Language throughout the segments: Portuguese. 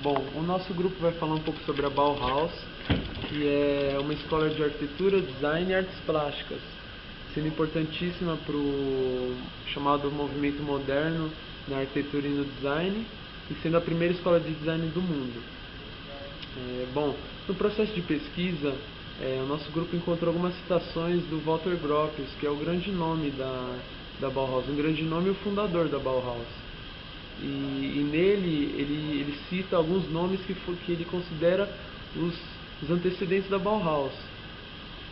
Bom, o nosso grupo vai falar um pouco sobre a Bauhaus, que é uma escola de arquitetura, design e artes plásticas, sendo importantíssima para o chamado movimento moderno na arquitetura e no design, e sendo a primeira escola de design do mundo. Bom, no processo de pesquisa, o nosso grupo encontrou algumas citações do Walter Gropius, que é o grande nome da Bauhaus, um grande nome e o fundador da Bauhaus. E nele ele cita alguns nomes que ele considera os antecedentes da Bauhaus,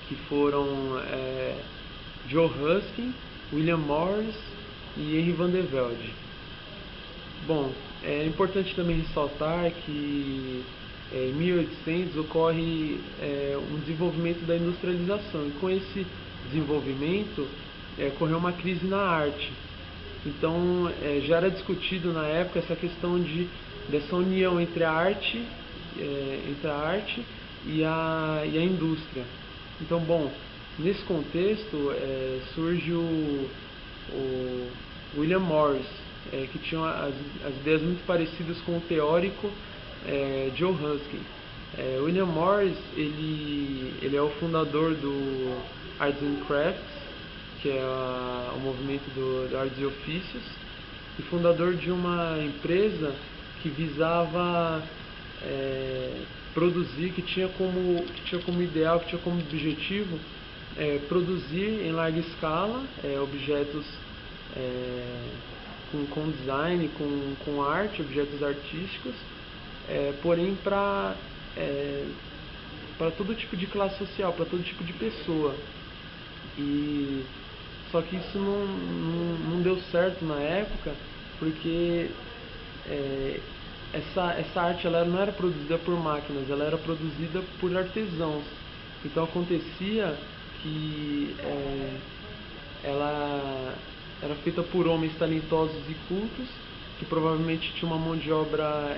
que foram Joe Huskin, William Morris e Henry van der Velde. Bom, é importante também ressaltar que em 1800 ocorre um desenvolvimento da industrialização, e com esse desenvolvimento ocorreu uma crise na arte. Então já era discutido na época essa questão dessa união entre a arte e a indústria. Então, bom, nesse contexto surge o William Morris, que tinha as ideias muito parecidas com o teórico Joe Huskin. William Morris ele é o fundador do Arts and Crafts, que é o movimento de artes e ofícios, e fundador de uma empresa que visava produzir, que tinha como ideal, que tinha como objetivo produzir em larga escala objetos com design, com arte, objetos artísticos, porém para todo tipo de classe social, para todo tipo de pessoa. Só que isso não deu certo na época, porque essa arte ela não era produzida por máquinas, ela era produzida por artesãos. Então acontecia que ela era feita por homens talentosos e cultos, que provavelmente tinha uma mão de obra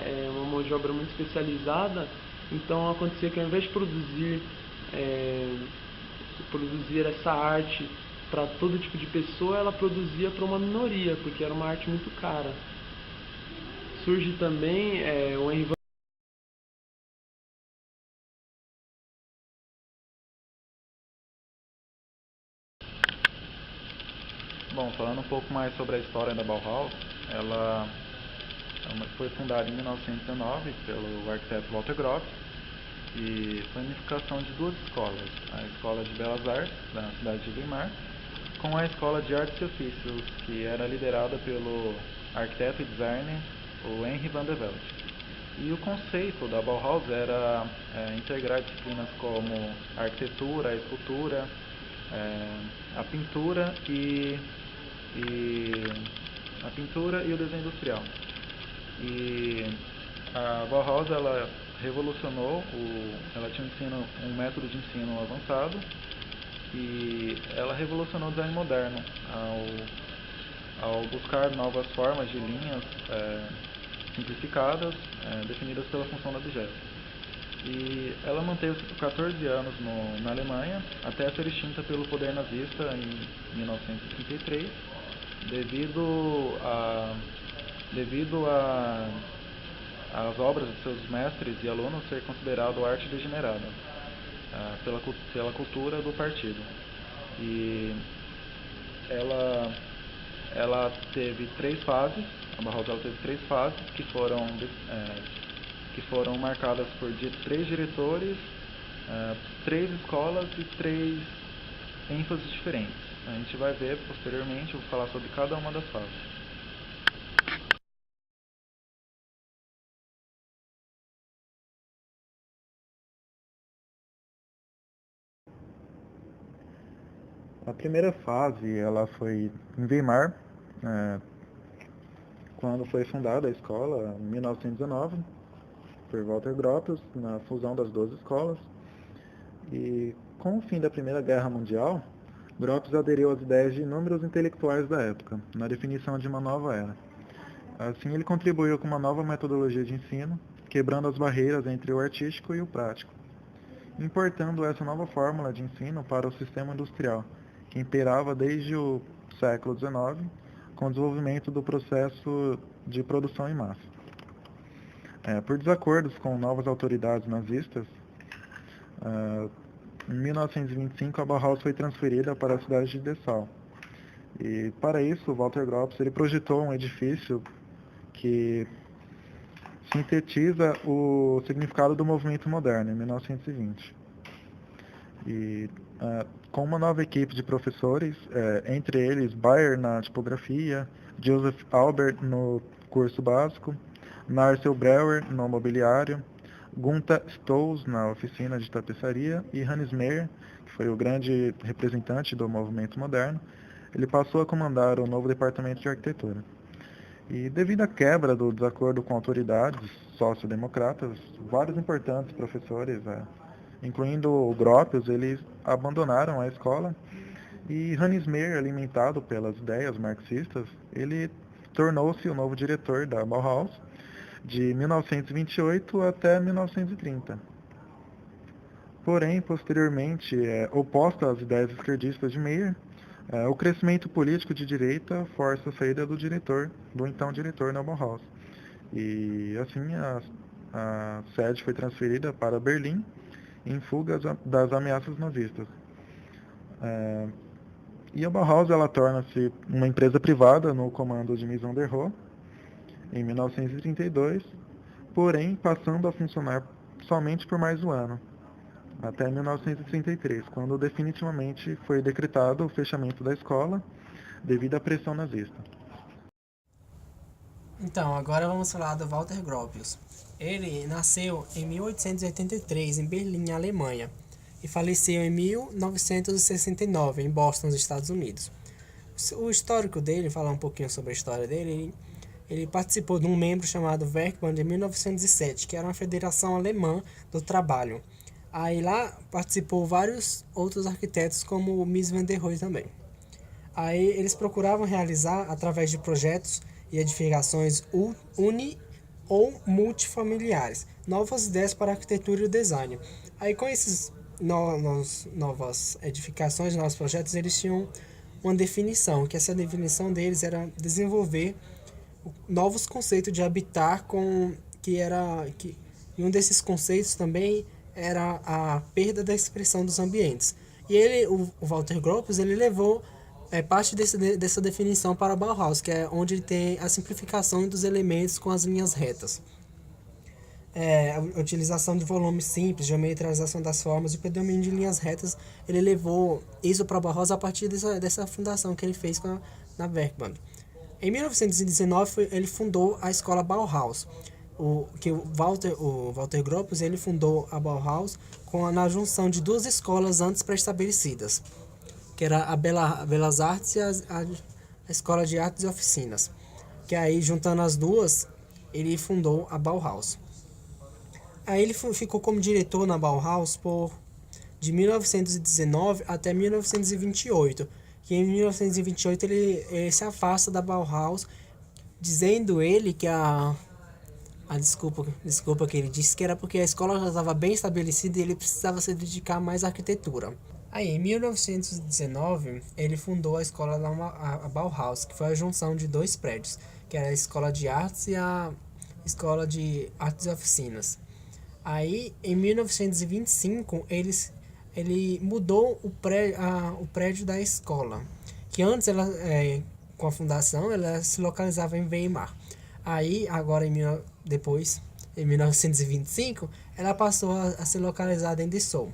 muito especializada. Então acontecia que ao invés de produzir essa arte para todo tipo de pessoa, ela produzia para uma minoria, porque era uma arte muito cara. Surge também o Henry van Bom, falando um pouco mais sobre a história da Bauhaus, ela foi fundada em 1919 pelo arquiteto Walter Gropius e foi a unificação de duas escolas, a Escola de Belas Artes da cidade de Weimar, com a Escola de Artes e Ofícios, que era liderada pelo arquiteto e designer o Henry van der Velde. E o conceito da Bauhaus era integrar disciplinas como a arquitetura, a escultura, a pintura e o desenho industrial. E a Bauhaus ela revolucionou, ela tinha um método de ensino avançado, e ela revolucionou o design moderno ao buscar novas formas de linhas simplificadas, definidas pela função do objeto. E ela manteve-se por 14 anos na Alemanha, até ser extinta pelo poder nazista em 1933, devido às obras de seus mestres e alunos ser considerado arte degenerada pela cultura do partido. E ela teve três fases. A Bauhaus teve três fases que foram marcadas por três diretores, três escolas e três ênfases diferentes. A gente vai ver posteriormente, eu vou falar sobre cada uma das fases. A primeira fase ela foi em Weimar, quando foi fundada a escola, em 1919, por Walter Gropius, na fusão das duas escolas. E com o fim da Primeira Guerra Mundial, Gropius aderiu às ideias de inúmeros intelectuais da época, na definição de uma nova era. Assim, ele contribuiu com uma nova metodologia de ensino, quebrando as barreiras entre o artístico e o prático, importando essa nova fórmula de ensino para o sistema industrial, que imperava desde o século XIX, com o desenvolvimento do processo de produção em massa. Por desacordos com novas autoridades nazistas, em 1925 a Bauhaus foi transferida para a cidade de Dessau. E para isso, Walter Gropius ele projetou um edifício que sintetiza o significado do movimento moderno, em 1920. E com uma nova equipe de professores, entre eles Bayer na tipografia, Joseph Albert no curso básico, Marcel Breuer no mobiliário, Gunther Stolz na oficina de tapeçaria e Hannes Meyer, que foi o grande representante do movimento moderno, ele passou a comandar o novo departamento de arquitetura. E devido à quebra do desacordo com autoridades sociodemocratas, vários importantes professores, incluindo o Gropius, eles abandonaram a escola e Hannes Meyer, alimentado pelas ideias marxistas, ele tornou-se o novo diretor da Bauhaus de 1928 até 1930. Porém, posteriormente, oposto às ideias esquerdistas de Meyer, o crescimento político de direita força a saída do então diretor da Bauhaus. E assim a sede foi transferida para Berlim em fuga das ameaças nazistas. E a Bauhaus ela torna-se uma empresa privada no comando de Mies van der Rohe em 1932, porém passando a funcionar somente por mais um ano, até 1933, quando definitivamente foi decretado o fechamento da escola devido à pressão nazista. Então, agora vamos falar do Walter Gropius. Ele nasceu em 1883 em Berlim, Alemanha, e faleceu em 1969 em Boston, nos Estados Unidos. O histórico dele, falar um pouquinho sobre a história dele, ele participou de um membro chamado Werkbund em 1907, que era uma federação alemã do trabalho. Aí lá participou vários outros arquitetos, como o Mies van der Rohe também. Aí eles procuravam realizar, através de projetos e edificações uni- ou multifamiliares, novas ideias para a arquitetura e o design. Aí com esses novas edificações, novos projetos, eles tinham uma definição, que essa definição deles era desenvolver novos conceitos de habitar, e um desses conceitos também era a perda da expressão dos ambientes. E ele, o Walter Gropius, ele levou parte dessa definição para a Bauhaus, que é onde ele tem a simplificação dos elementos com as linhas retas. A utilização de volumes simples, geometrização das formas e o predomínio de linhas retas, ele levou isso para a Bauhaus a partir dessa fundação que ele fez na Werkbund. Em 1919, ele fundou a escola Bauhaus. O Walter Gropius ele fundou a Bauhaus na junção de duas escolas antes pré-estabelecidas, que era a Belas Artes e a Escola de Artes e Oficinas. Que aí, juntando as duas, ele fundou a Bauhaus. Aí ele ficou como diretor na Bauhaus de 1919 até 1928. Que em 1928 ele se afasta da Bauhaus, dizendo ele que desculpa que ele disse que era porque a escola já estava bem estabelecida e ele precisava se dedicar mais à arquitetura. Aí, em 1919, ele fundou a escola a Bauhaus, que foi a junção de dois prédios, que era a Escola de Artes e a Escola de Artes e Oficinas. Aí, em 1925, ele mudou o prédio da escola, que antes, com a fundação, ela se localizava em Weimar. Aí, agora, em 1925, ela passou a ser localizada em Dessau.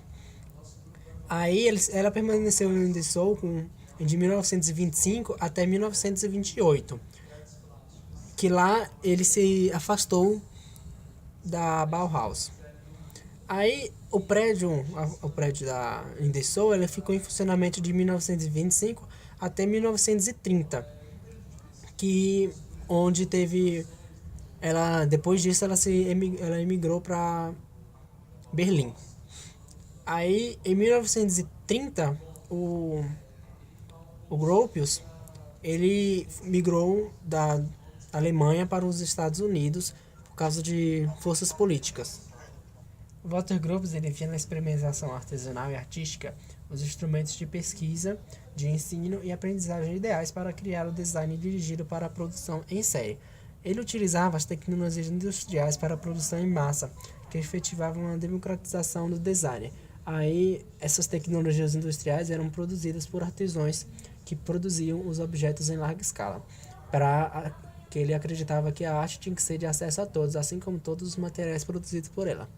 Aí ela permaneceu em Dessau de 1925 até 1928, que lá ele se afastou da Bauhaus. Aí o prédio em Dessau, ele ficou em funcionamento de 1925 até 1930, onde teve depois disso ela emigrou para Berlim. Aí, em 1930, o Gropius, ele migrou da Alemanha para os Estados Unidos por causa de forças políticas. O Walter Gropius ele via na experimentação artesanal e artística os instrumentos de pesquisa, de ensino e aprendizagem ideais para criar o design dirigido para a produção em série. Ele utilizava as tecnologias industriais para a produção em massa, que efetivavam uma democratização do design. Aí, essas tecnologias industriais eram produzidas por artesãos que produziam os objetos em larga escala, para que ele acreditava que a arte tinha que ser de acesso a todos, assim como todos os materiais produzidos por ela.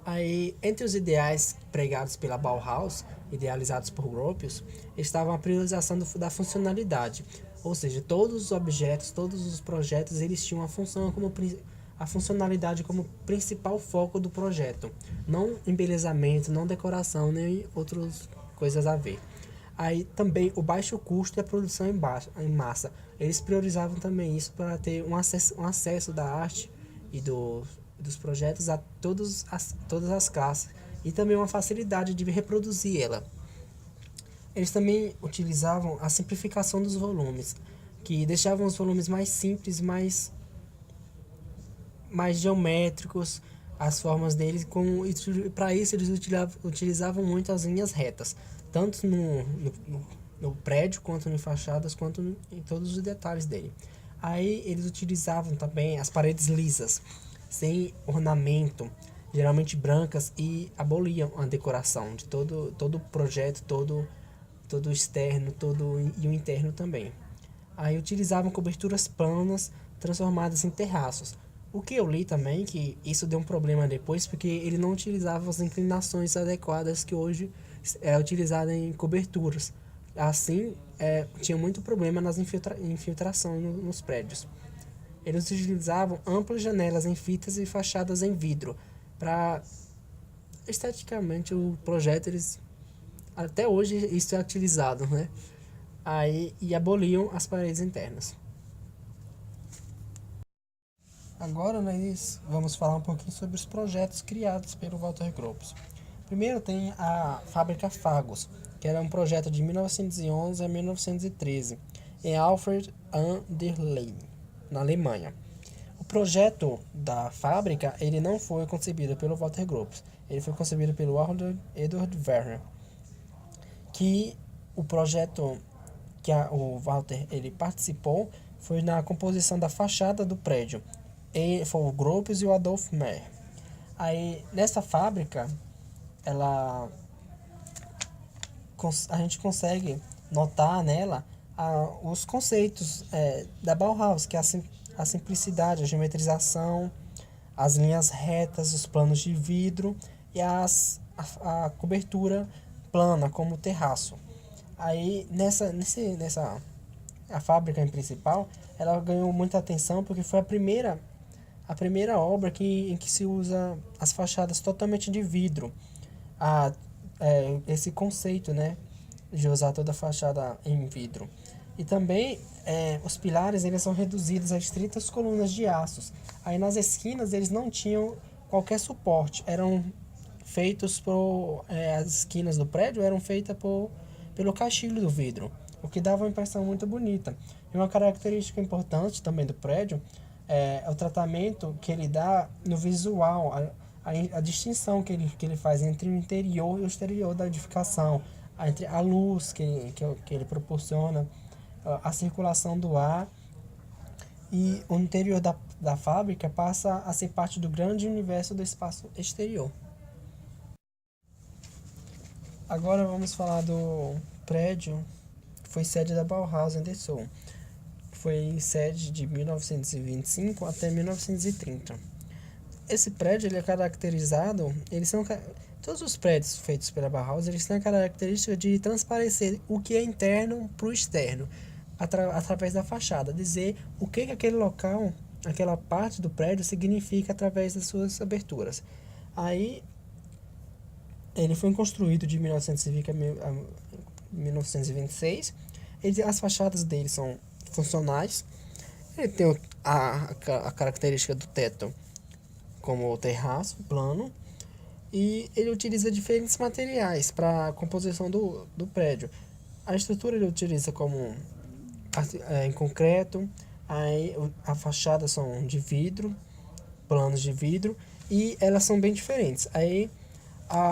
Aí, entre os ideais pregados pela Bauhaus, idealizados por Gropius, estava a priorização da funcionalidade, ou seja, todos os objetos, todos os projetos, eles tinham a funcionalidade como principal foco do projeto, não embelezamento, não decoração, nem outras coisas a ver. Aí também o baixo custo e a produção em massa, eles priorizavam também isso para ter um acesso da arte e dos projetos a todas as classes e também uma facilidade de reproduzir ela. Eles também utilizavam a simplificação dos volumes, que deixavam os volumes mais simples, mais geométricos, as formas deles, para isso eles utilizavam muito as linhas retas, tanto no prédio, quanto em fachadas, quanto em todos os detalhes dele. Aí eles utilizavam também as paredes lisas, sem ornamento, geralmente brancas, e aboliam a decoração de todo o projeto, todo o externo, e o interno também. Aí utilizavam coberturas planas transformadas em terraços. O que eu li também, que isso deu um problema depois, porque ele não utilizava as inclinações adequadas que hoje é utilizada em coberturas. Assim, tinha muito problema nas infiltração nos prédios. Eles utilizavam amplas janelas em fitas e fachadas em vidro. Para esteticamente o projeto, até hoje isso é utilizado, né? Aí, e aboliam as paredes internas. Agora nós vamos falar um pouquinho sobre os projetos criados pelo Walter Gropius. Primeiro tem a Fábrica Fagos, que era um projeto de 1911 a 1913, em Alfred an der Rhein, na Alemanha. O projeto da fábrica ele não foi concebido pelo Walter Gropius, ele foi concebido pelo Edward Werner, que o projeto que o Walter ele participou foi na composição da fachada do prédio. Foi o Gropius e o Adolf Meyer. Aí, nessa fábrica, a gente consegue notar nela os conceitos da Bauhaus, que é a simplicidade, a geometrização, as linhas retas, os planos de vidro e a cobertura plana, como o terraço. Aí, a fábrica em principal, ela ganhou muita atenção porque foi a primeira obra em que se usa as fachadas totalmente de vidro. Esse conceito, né, de usar toda a fachada em vidro. E também os pilares eles são reduzidos a estritas colunas de aços. Aí nas esquinas eles não tinham qualquer suporte. Eram feitos as esquinas do prédio eram feitas pelo caixilho do vidro, o que dava uma impressão muito bonita. E uma característica importante também do prédio é o tratamento que ele dá no visual, a distinção que ele faz entre o interior e o exterior da edificação, entre a luz que ele proporciona, a circulação do ar, e o interior da fábrica passa a ser parte do grande universo do espaço exterior. Agora vamos falar do prédio que foi sede da Bauhaus em Dessau. Foi sede de 1925 até 1930. Esse prédio ele é caracterizado, todos os prédios feitos pela Bauhaus, eles têm a característica de transparecer o que é interno para o externo, através da fachada, dizer o que aquele local, aquela parte do prédio significa através das suas aberturas. Aí, ele foi construído de 1920 a 1926. As fachadas dele são funcionais. Ele tem a característica do teto como o terraço plano, e ele utiliza diferentes materiais para a composição do prédio. A estrutura ele utiliza como em concreto, a fachada são de vidro, planos de vidro, e elas são bem diferentes. Aí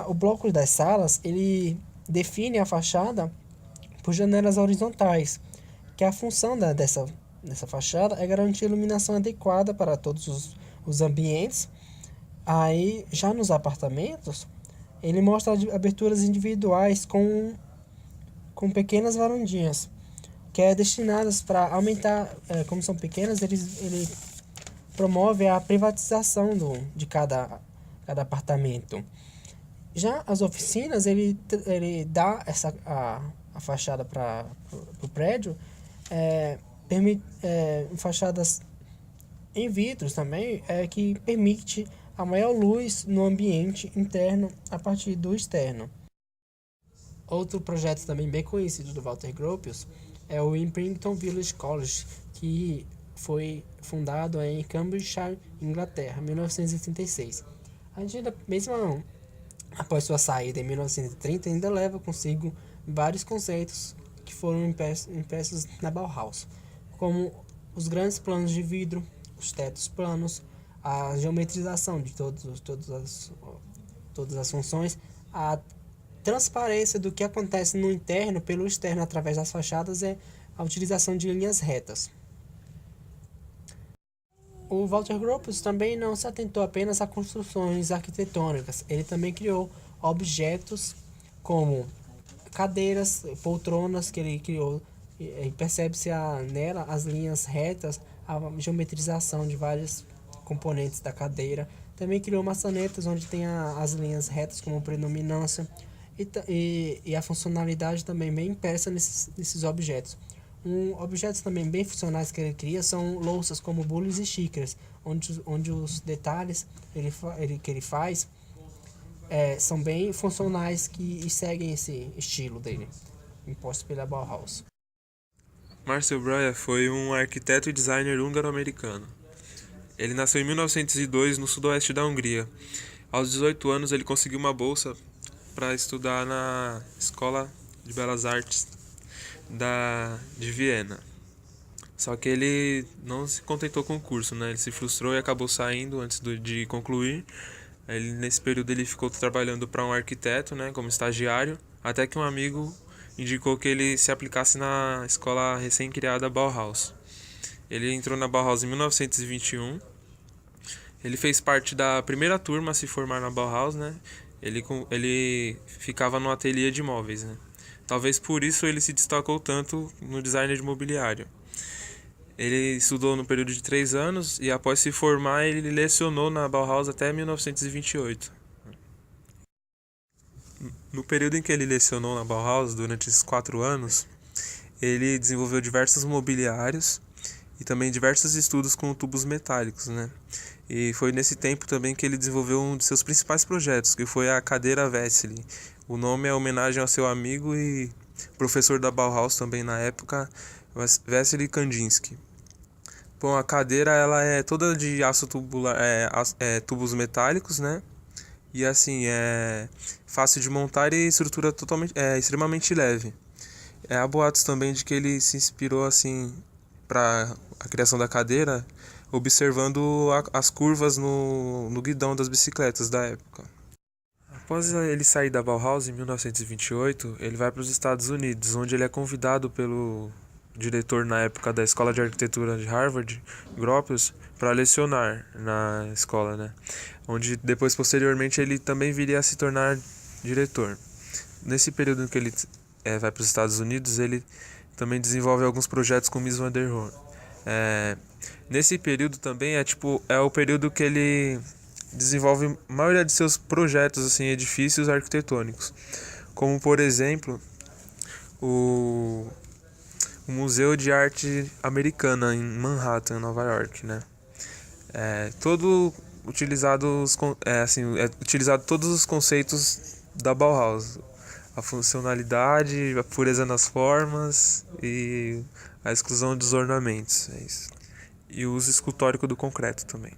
o bloco das salas ele define a fachada por janelas horizontais, que é a função nessa fachada é garantir iluminação adequada para todos os ambientes. Aí, já nos apartamentos, ele mostra aberturas individuais com pequenas varandinhas, que é destinadas para aumentar, como são pequenas, ele promove a privatização de cada apartamento. Já as oficinas, ele dá a fachada para o prédio, fachadas em vidros também, que permite a maior luz no ambiente interno a partir do externo. Outro projeto também bem conhecido do Walter Gropius é o Impington Village College, que foi fundado em Cambridgeshire, Inglaterra, em 1936. A gente ainda, mesmo após sua saída em 1930, ainda leva consigo vários conceitos que foram impressos na Bauhaus, como os grandes planos de vidro, os tetos planos, a geometrização de todas as funções, a transparência do que acontece no interno pelo externo através das fachadas e a utilização de linhas retas. O Walter Gropius também não se atentou apenas a construções arquitetônicas, ele também criou objetos como cadeiras, poltronas que ele criou, e percebe-se nela as linhas retas, a geometrização de vários componentes da cadeira. Também criou maçanetas onde tem as linhas retas como predominância e a funcionalidade também bem impressa nesses objetos. Objetos também bem funcionais que ele cria são louças como bules e xícaras, onde os detalhes que ele faz são bem funcionais e seguem esse estilo dele, imposto pela Bauhaus. Marcel Breuer foi um arquiteto e designer húngaro-americano. Ele nasceu em 1902 no sudoeste da Hungria. Aos 18 anos ele conseguiu uma bolsa para estudar na Escola de Belas Artes de Viena. Só que ele não se contentou com o curso, né? Ele se frustrou e acabou saindo antes de concluir. Nesse período ele ficou trabalhando para um arquiteto, né, como estagiário, até que um amigo indicou que ele se aplicasse na escola recém-criada Bauhaus. Ele entrou na Bauhaus em 1921. Ele fez parte da primeira turma a se formar na Bauhaus, né? Ele ficava no ateliê de móveis, né? Talvez por isso ele se destacou tanto no design de mobiliário. Ele estudou no período de 3 anos e após se formar ele lecionou na Bauhaus até 1928. No período em que ele lecionou na Bauhaus, durante esses 4 anos, ele desenvolveu diversos mobiliários e também diversos estudos com tubos metálicos, né? E foi nesse tempo também que ele desenvolveu um de seus principais projetos, que foi a cadeira Vesely. O nome é homenagem ao seu amigo e professor da Bauhaus também na época, Wassily Kandinsky. Bom, a cadeira ela é toda de aço tubular, tubos metálicos, né? E assim, é fácil de montar e estrutura extremamente leve. Há boatos também de que ele se inspirou assim para a criação da cadeira, observando as curvas no guidão das bicicletas da época. Após ele sair da Bauhaus em 1928, ele vai para os Estados Unidos, onde ele é convidado pelo diretor na época da Escola de Arquitetura de Harvard, Gropius, para lecionar na escola, né? Onde depois, posteriormente, ele também viria a se tornar diretor. Nesse período em que ele vai para os Estados Unidos, ele também desenvolve alguns projetos com Mies van der Rohe. Nesse período também é o período que ele desenvolve a maioria de seus projetos, assim, edifícios arquitetônicos, como por exemplo o Museu de Arte Americana em Manhattan, Nova York, né? Utilizado todos os conceitos da Bauhaus, a funcionalidade, a pureza nas formas e a exclusão dos ornamentos, e o uso escultórico do concreto também.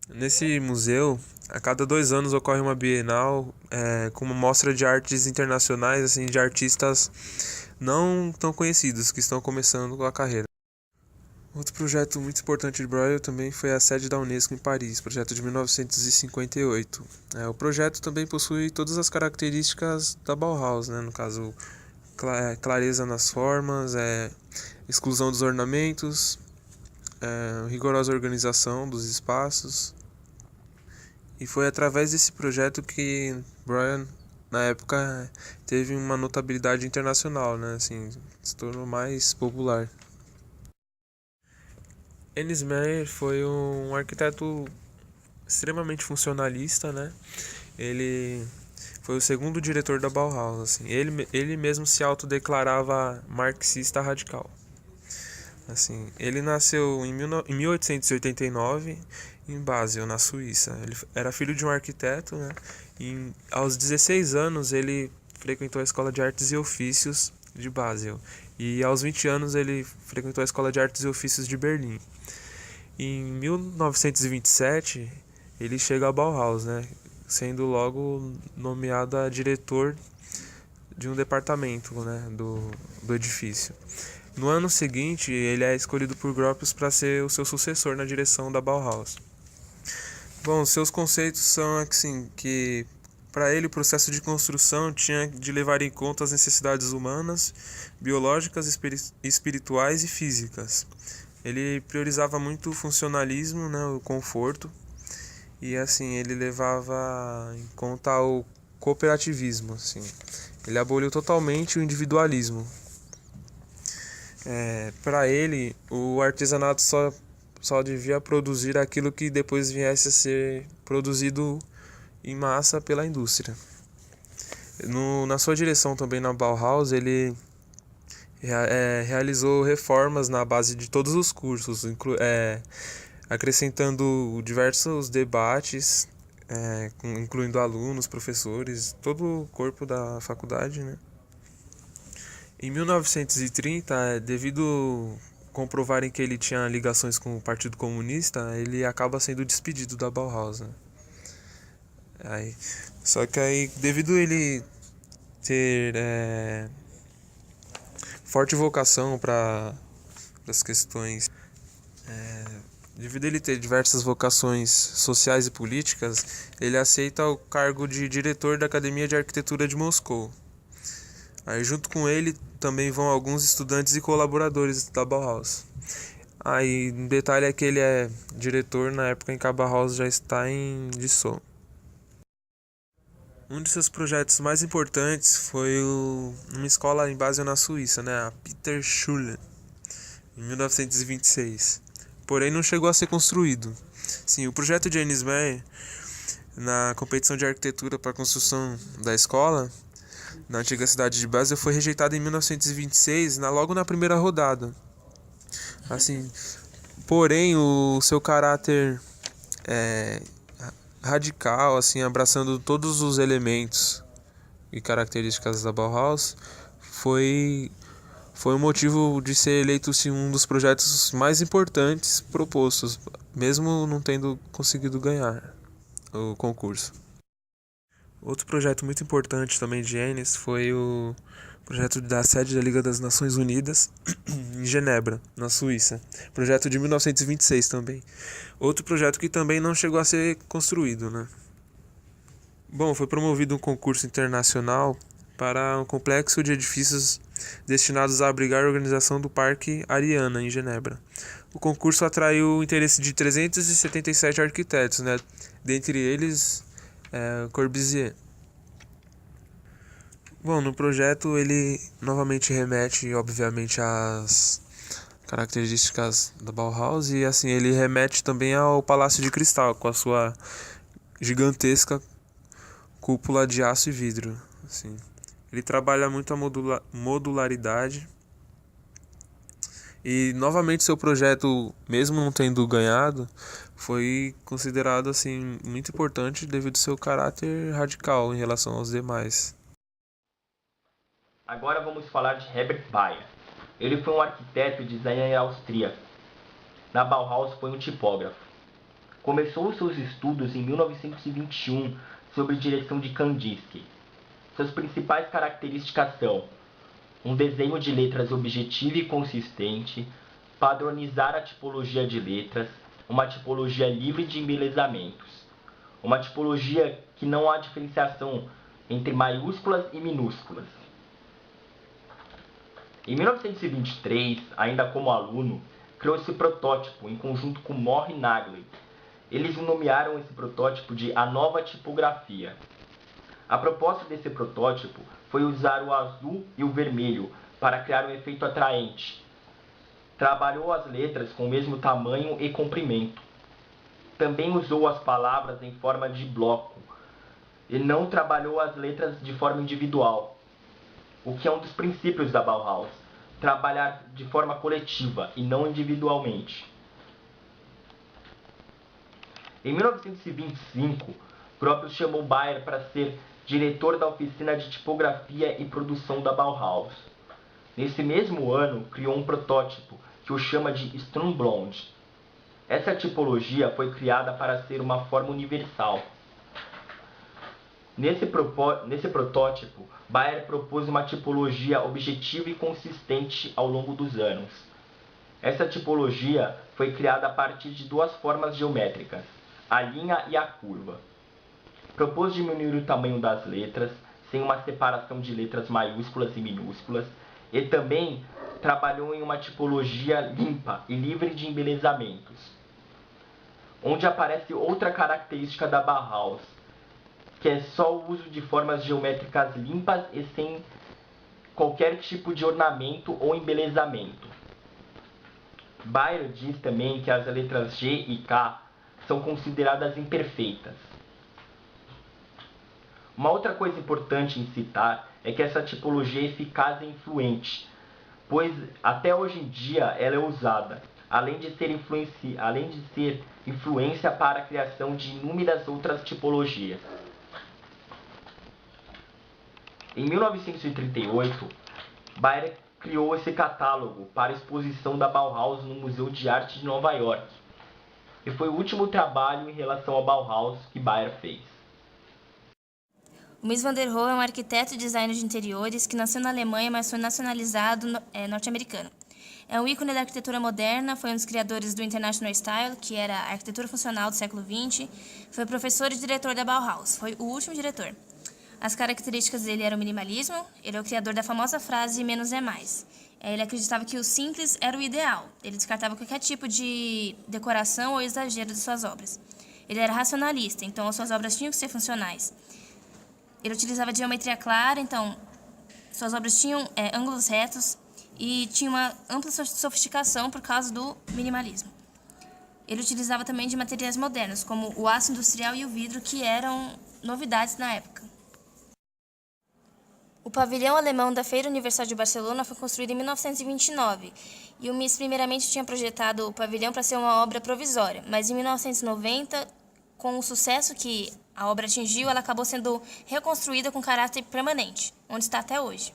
Nesse museu, a cada 2 anos ocorre uma bienal com uma mostra de artes internacionais, assim, de artistas não tão conhecidos, que estão começando a carreira. Outro projeto muito importante de Breuer também foi a sede da Unesco em Paris, projeto de 1958. O projeto também possui todas as características da Bauhaus, né? No caso, clareza nas formas, exclusão dos ornamentos, rigorosa organização dos espaços. E foi através desse projeto que Brian, na época, teve uma notabilidade internacional, né? Assim, se tornou mais popular. Ennis Meyer foi um arquiteto extremamente funcionalista, né? Ele foi o segundo diretor da Bauhaus. Assim. Ele mesmo se autodeclarava marxista radical. Assim, ele nasceu em 1889 em Basel, na Suíça. Ele era filho de um arquiteto, né? E aos 16 anos ele frequentou a Escola de Artes e Ofícios de Basel. E aos 20 anos ele frequentou a Escola de Artes e Ofícios de Berlim. Em 1927 ele chega à Bauhaus, né? Sendo logo nomeado a diretor de um departamento, né? do edifício. No ano seguinte, ele é escolhido por Gropius para ser o seu sucessor na direção da Bauhaus. Bom, seus conceitos são assim, que para ele o processo de construção tinha de levar em conta as necessidades humanas, biológicas, espirituais e físicas. Ele priorizava muito o funcionalismo, né, o conforto, e assim, ele levava em conta o cooperativismo. Assim. Ele aboliu totalmente o individualismo. Para ele, o artesanato só devia produzir aquilo que depois viesse a ser produzido em massa pela indústria. Na sua direção também na Bauhaus, ele realizou reformas na base de todos os cursos, acrescentando diversos debates, incluindo alunos, professores, todo o corpo da faculdade, né? Em 1930, devido comprovarem que ele tinha ligações com o Partido Comunista, ele acaba sendo despedido da Bauhaus, né? Só que aí, devido ele ter forte vocação para as questões, devido ele ter diversas vocações sociais e políticas, ele aceita o cargo de diretor da Academia de Arquitetura de Moscou. Aí junto com ele também vão alguns estudantes e colaboradores da Bauhaus. Aí um detalhe é que ele é diretor na época em que a Bauhaus já está em dissolução. Um de seus projetos mais importantes foi uma escola em Basel, na Suíça, né, a Peterschule, em 1926. Porém não chegou a ser construído. Sim, o projeto de Ennis Meyer na competição de arquitetura para a construção da escola na antiga cidade de Basel foi rejeitado em 1926, logo na primeira rodada. Assim, porém, o seu caráter radical, assim, abraçando todos os elementos e características da Bauhaus, foi o motivo de ser eleito um dos projetos mais importantes propostos, mesmo não tendo conseguido ganhar o concurso. Outro projeto muito importante também de Ennis foi o projeto da sede da Liga das Nações Unidas em Genebra, na Suíça. Projeto de 1926 também. Outro projeto que também não chegou a ser construído, né? Bom, foi promovido um concurso internacional para um complexo de edifícios destinados a abrigar a organização do Parque Ariana, em Genebra. O concurso atraiu o interesse de 377 arquitetos, né? Dentre eles Corbusier. Bom, no projeto ele novamente remete, obviamente, às características da Bauhaus e assim ele remete também ao Palácio de Cristal, com a sua gigantesca cúpula de aço e vidro. Assim. Ele trabalha muito a modularidade e novamente seu projeto, mesmo não tendo ganhado, foi considerado assim muito importante devido ao seu caráter radical em relação aos demais. Agora vamos falar de Herbert Bayer. Ele foi um arquiteto e designer austríaco. Na Bauhaus foi um tipógrafo. Começou seus estudos em 1921 sob direção de Kandinsky. Suas principais características são um desenho de letras objetivo e consistente, padronizar a tipologia de letras, uma tipologia livre de embelezamentos, uma tipologia que não há diferenciação entre maiúsculas e minúsculas. Em 1923, ainda como aluno, criou esse protótipo em conjunto com Moore e Nagley. Eles nomearam esse protótipo de A Nova Tipografia. A proposta desse protótipo foi usar o azul e o vermelho para criar um efeito atraente. Trabalhou as letras com o mesmo tamanho e comprimento. Também usou as palavras em forma de bloco e não trabalhou as letras de forma individual, o que é um dos princípios da Bauhaus, trabalhar de forma coletiva e não individualmente. Em 1925, Gropius chamou Bayer para ser diretor da oficina de tipografia e produção da Bauhaus. Nesse mesmo ano, criou um protótipo que o chama de Strunblond. Essa tipologia foi criada para ser uma forma universal. Nesse protótipo, Bayer propôs uma tipologia objetiva e consistente ao longo dos anos. Essa tipologia foi criada a partir de duas formas geométricas, a linha e a curva. Propôs diminuir o tamanho das letras, sem uma separação de letras maiúsculas e minúsculas, e também trabalhou em uma tipologia limpa e livre de embelezamentos, onde aparece outra característica da Bauhaus, que é só o uso de formas geométricas limpas e sem qualquer tipo de ornamento ou embelezamento. Bayer diz também que as letras G e K são consideradas imperfeitas. Uma outra coisa importante em citar é que essa tipologia é eficaz e influente, pois até hoje em dia ela é usada, além de ser influência para a criação de inúmeras outras tipologias. Em 1938, Bayer criou esse catálogo para a exposição da Bauhaus no Museu de Arte de Nova York, e foi o último trabalho em relação à Bauhaus que Bayer fez. O Mies van der Rohe é um arquiteto e designer de interiores que nasceu na Alemanha, mas foi nacionalizado norte-americano. É um ícone da arquitetura moderna, foi um dos criadores do International Style, que era a arquitetura funcional do século XX, foi professor e diretor da Bauhaus, foi o último diretor. As características dele eram o minimalismo, ele é o criador da famosa frase "menos é mais". Ele acreditava que o simples era o ideal, ele descartava qualquer tipo de decoração ou exagero de suas obras. Ele era racionalista, então as suas obras tinham que ser funcionais. Ele utilizava geometria clara, então suas obras tinham ângulos retos e tinha uma ampla sofisticação por causa do minimalismo. Ele utilizava também de materiais modernos, como o aço industrial e o vidro, que eram novidades na época. O pavilhão alemão da Feira Universal de Barcelona foi construído em 1929, e o Mies primeiramente tinha projetado o pavilhão para ser uma obra provisória, mas em 1990, com o sucesso que a obra atingiu, ela acabou sendo reconstruída com caráter permanente, onde está até hoje.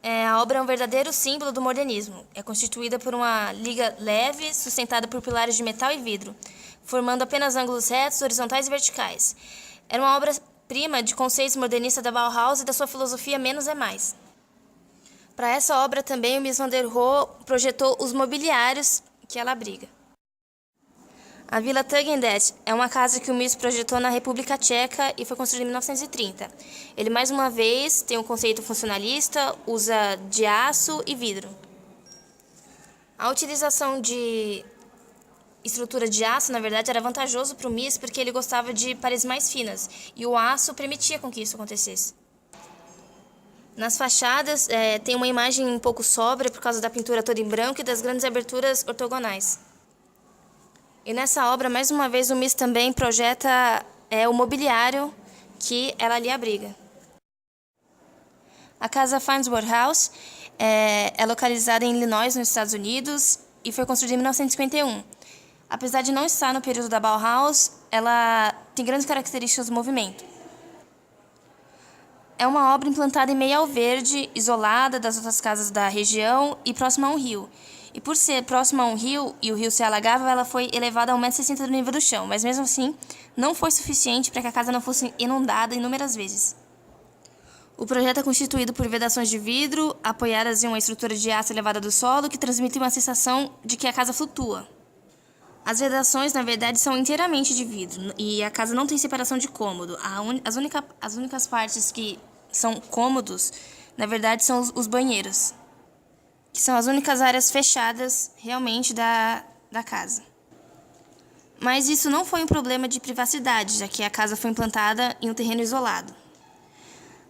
A obra é um verdadeiro símbolo do modernismo. É constituída por uma liga leve, sustentada por pilares de metal e vidro, formando apenas ângulos retos, horizontais e verticais. Era uma obra-prima de conceitos modernistas da Bauhaus e da sua filosofia menos é mais. Para essa obra também o Mies van der Rohe projetou os mobiliários que ela abriga. A Vila Tugendhat é uma casa que o Mies projetou na República Tcheca e foi construída em 1930. Ele, mais uma vez, tem um conceito funcionalista, usa de aço e vidro. A utilização de estrutura de aço, na verdade, era vantajoso para o Mies porque ele gostava de paredes mais finas e o aço permitia com que isso acontecesse. Nas fachadas tem uma imagem um pouco sóbria por causa da pintura toda em branco e das grandes aberturas ortogonais. E nessa obra, mais uma vez, o Mies também projeta o mobiliário que ela ali abriga. A casa Farnsworth House é localizada em Illinois, nos Estados Unidos, e foi construída em 1951. Apesar de não estar no período da Bauhaus, ela tem grandes características do movimento. É uma obra implantada em meio ao verde, isolada das outras casas da região e próxima a um rio. E por ser próxima a um rio e o rio se alagava, ela foi elevada a 1,60 m do nível do chão, mas mesmo assim não foi suficiente para que a casa não fosse inundada inúmeras vezes. O projeto é constituído por vedações de vidro, apoiadas em uma estrutura de aço elevada do solo, que transmite uma sensação de que a casa flutua. As vedações, na verdade, são inteiramente de vidro, e a casa não tem separação de cômodo. As únicas partes que são cômodos, na verdade, são os banheiros. que são as únicas áreas fechadas realmente da casa. Mas isso não foi um problema de privacidade, já que a casa foi implantada em um terreno isolado.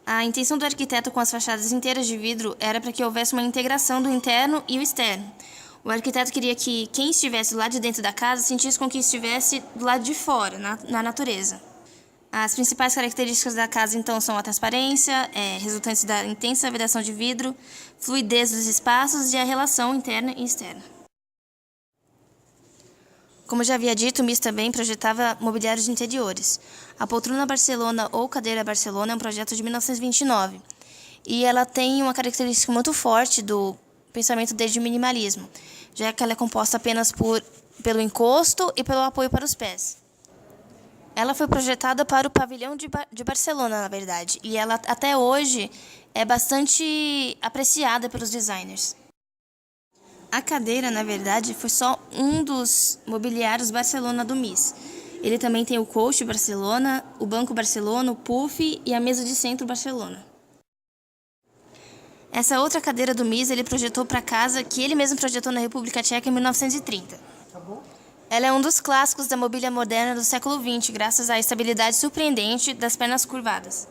A intenção do arquiteto com as fachadas inteiras de vidro era para que houvesse uma integração do interno e o externo. O arquiteto queria que quem estivesse do lado de dentro da casa sentisse como que estivesse do lado de fora, na natureza. As principais características da casa, então, são a transparência, resultantes da intensa vedação de vidro, fluidez dos espaços e a relação interna e externa. Como já havia dito, o MIS também projetava mobiliários de interiores. A poltrona Barcelona ou cadeira Barcelona é um projeto de 1929 e ela tem uma característica muito forte do pensamento desde o minimalismo, já que ela é composta apenas pelo encosto e pelo apoio para os pés. Ela foi projetada para o pavilhão de Barcelona, na verdade, e ela até hoje é bastante apreciada pelos designers. A cadeira, na verdade, foi só um dos mobiliários Barcelona do MIS. Ele também tem o coach Barcelona, o banco Barcelona, o puff e a mesa de centro Barcelona. Essa outra cadeira do MIS ele projetou para casa que ele mesmo projetou na República Tcheca em 1930. Ela é um dos clássicos da mobília moderna do século XX, graças à estabilidade surpreendente das pernas curvadas.